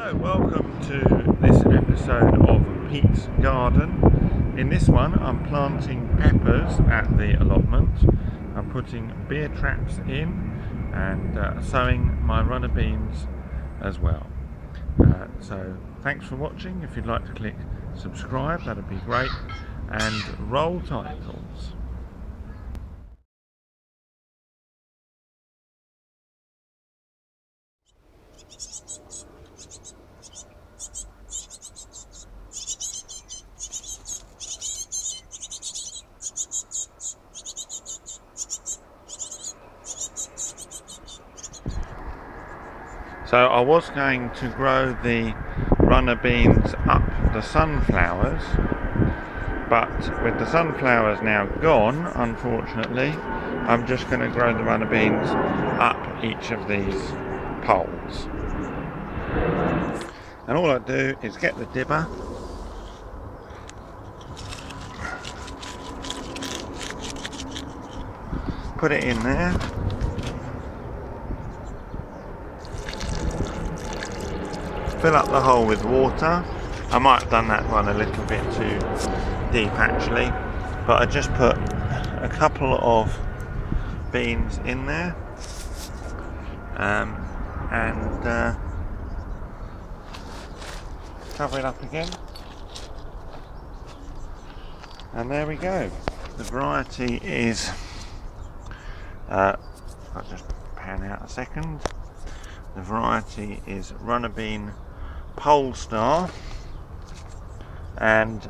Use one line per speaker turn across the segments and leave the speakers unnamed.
So welcome to this episode of Pete's Garden. In this one I'm planting peppers at the allotment. I'm putting beer traps in and sowing my runner beans as well. So thanks for watching. If you'd like to click subscribe, that'd be great, and roll titles. So I was going to grow the runner beans up the sunflowers, but with the sunflowers now gone, unfortunately, I'm just going to grow the runner beans up each of these poles. And all I do is get the dibber, put it in there, fill up the hole with water. I might have done that one a little bit too deep actually, but I just put a couple of beans in there and cover it up again, and there we go. The variety is I'll just pan out a second. The variety is runner bean Polestar, and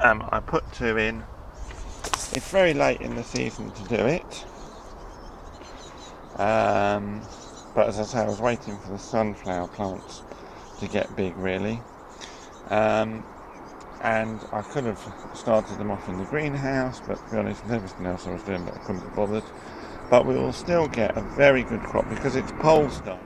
I put 2 in. It's very late in the season to do it, but as I say, I was waiting for the sunflower plants to get big really, and I could have started them off in the greenhouse, but to be honest, with everything else I was doing, but I couldn't be bothered. But we will still get a very good crop because it's Polestar.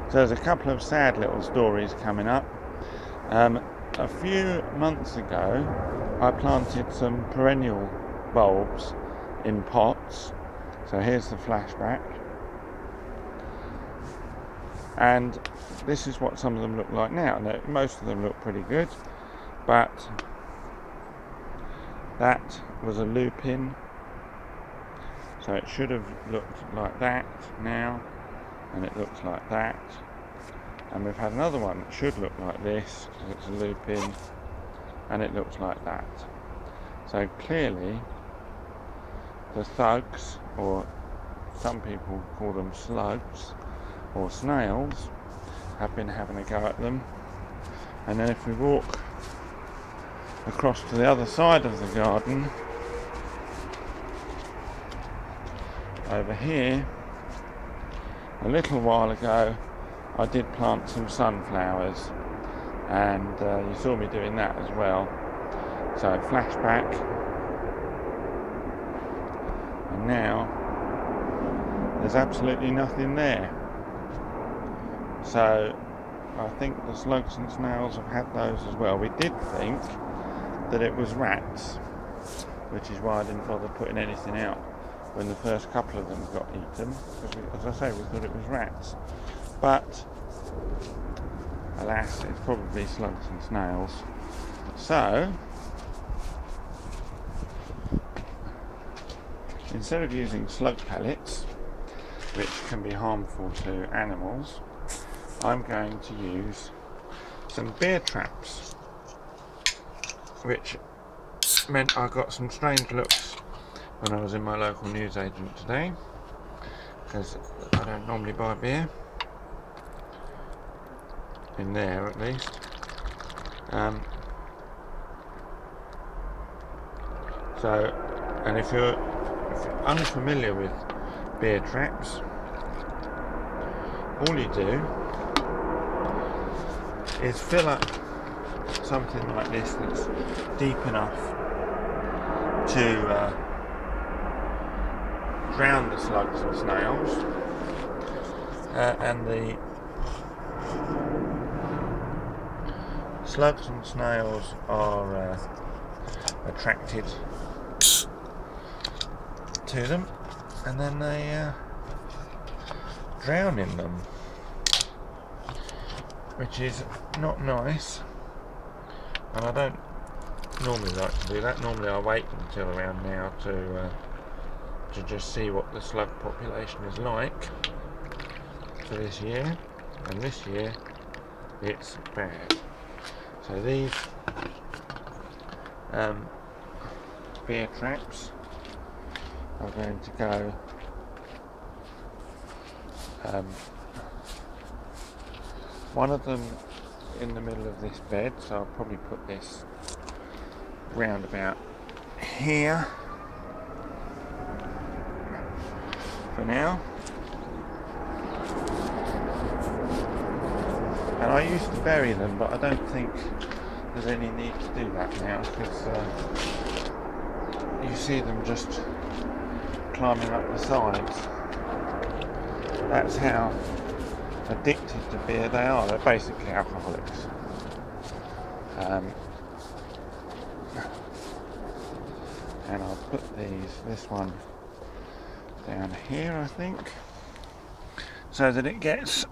So there's a couple of sad little stories coming up. A few months ago I planted some perennial bulbs in pots. So here's the flashback. And this is what some of them look like now. Now, most of them look pretty good, but that was a lupin, so it should have looked like that now, and it looks like that. And we've had another one that should look like this, it's a lupin, and it looks like that. So clearly the thugs, or some people call them slugs or snails, have been having a go at them. And then if we walk across to the other side of the garden, over here, a little while ago I did plant some sunflowers, and you saw me doing that as well. So flashback, and now there's absolutely nothing there. So I think the slugs and snails have had those as well. We did think that it was rats, which is why I didn't bother putting anything out when the first couple of them got eaten, because as I say, we thought it was rats. But alas, it's probably slugs and snails. So instead of using slug pellets, which can be harmful to animals, I'm going to use some beer traps, which meant I got some strange looks when I was in my local newsagent today, because I don't normally buy beer, in there at least. And if you're unfamiliar with beer traps, all you do is fill up something like this that's deep enough to drown the slugs and snails, and the slugs and snails are attracted to them, and then they drown in them, which is not nice, and I don't normally like to do that. Normally I wait until around now to just see what the slug population is like for this year, and this year it's bad. So these beer traps are going to go one of them in the middle of this bed, so I'll probably put this round about here for now. And I used to bury them, but I don't think there's any need to do that now, because you see them just climbing up the sides. That's how addicted to beer they are. They're basically alcoholics. And I'll put this one down here, I think, so that it gets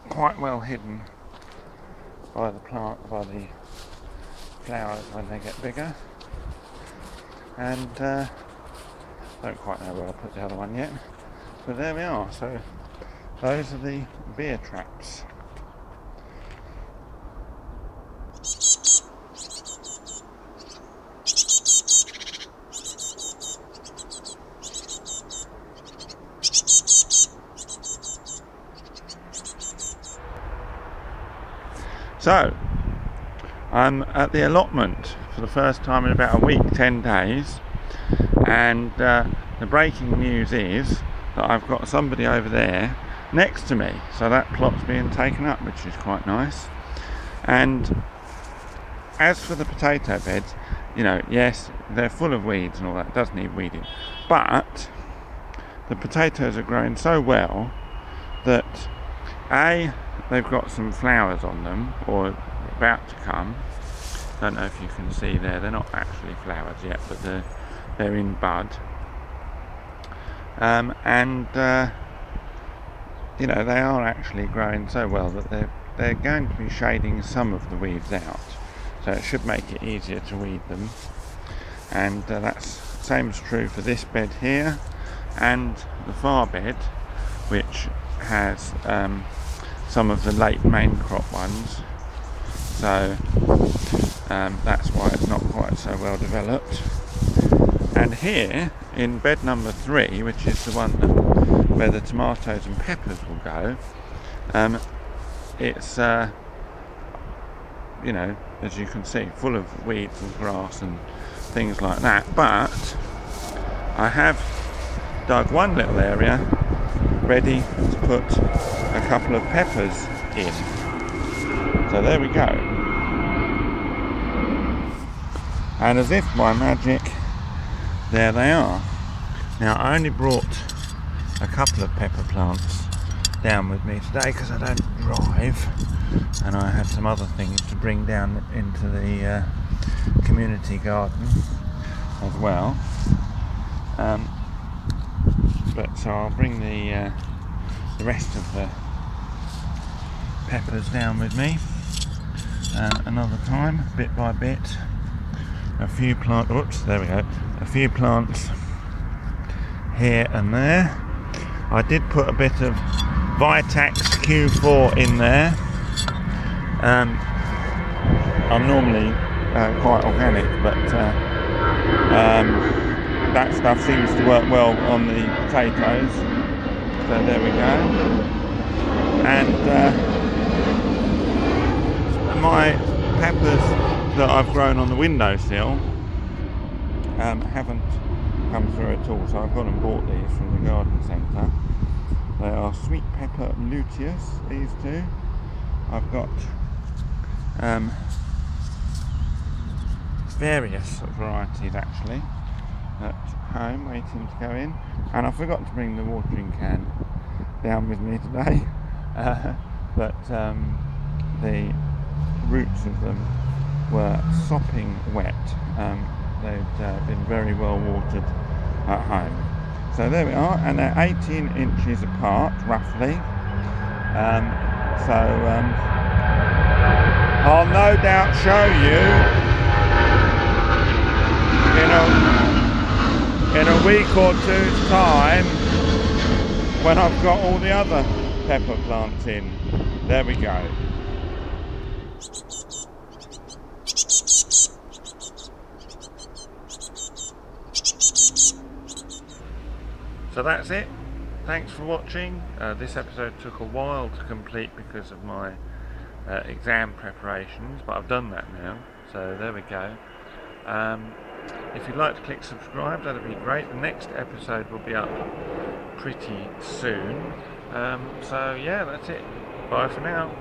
quite well hidden by the flowers when they get bigger. And don't quite know where I'll put the other one yet, but there we are. So those are the beer traps. So I'm at the allotment for the first time in about a week, 10 days, and the breaking news is that I've got somebody over there next to me, so that plot's being taken up, which is quite nice. And as for the potato beds, you know, yes, they're full of weeds and all that, does need weeding, but the potatoes are growing so well that they've got some flowers on them, or about to come. Don't know if you can see there, they're not actually flowers yet, but they're in bud. You know, they are actually growing so well that they're going to be shading some of the weeds out, so it should make it easier to weed them. And that's same is true for this bed here and the far bed, which has some of the late main crop ones, so that's why it's not quite so well developed. And here in bed number 3, which is the one where the tomatoes and peppers will go, it's you know, as you can see, full of weeds and grass and things like that, but I have dug one little area ready to put a couple of peppers in. So there we go. And as if by magic, there they are. Now I only brought a couple of pepper plants down with me today because I don't drive, and I have some other things to bring down into the community garden as well. But so I'll bring the rest of the peppers down with me another time, bit by bit. A few plants, oops, there we go. A few plants here and there. I did put a bit of Vitax Q4 in there. I'm normally quite organic, but that stuff seems to work well on the potatoes. So there we go. And my peppers that I've grown on the windowsill haven't come through at all, so I've gone and bought these from the garden centre. They are sweet pepper luteus, these two. I've got various varieties actually at home waiting to go in, and I forgot to bring the watering can down with me today, but the roots of them were sopping wet. They'd been very well watered at home. So there we are, and they're 18 inches apart, roughly. I'll no doubt show you in a week or two's time when I've got all the other pepper plants in. There we go. So that's it. Thanks for watching. This episode took a while to complete because of my exam preparations, but I've done that now, so there we go. If you'd like to click subscribe, that'd be great. The next episode will be up pretty soon. So yeah, that's it. Bye for now.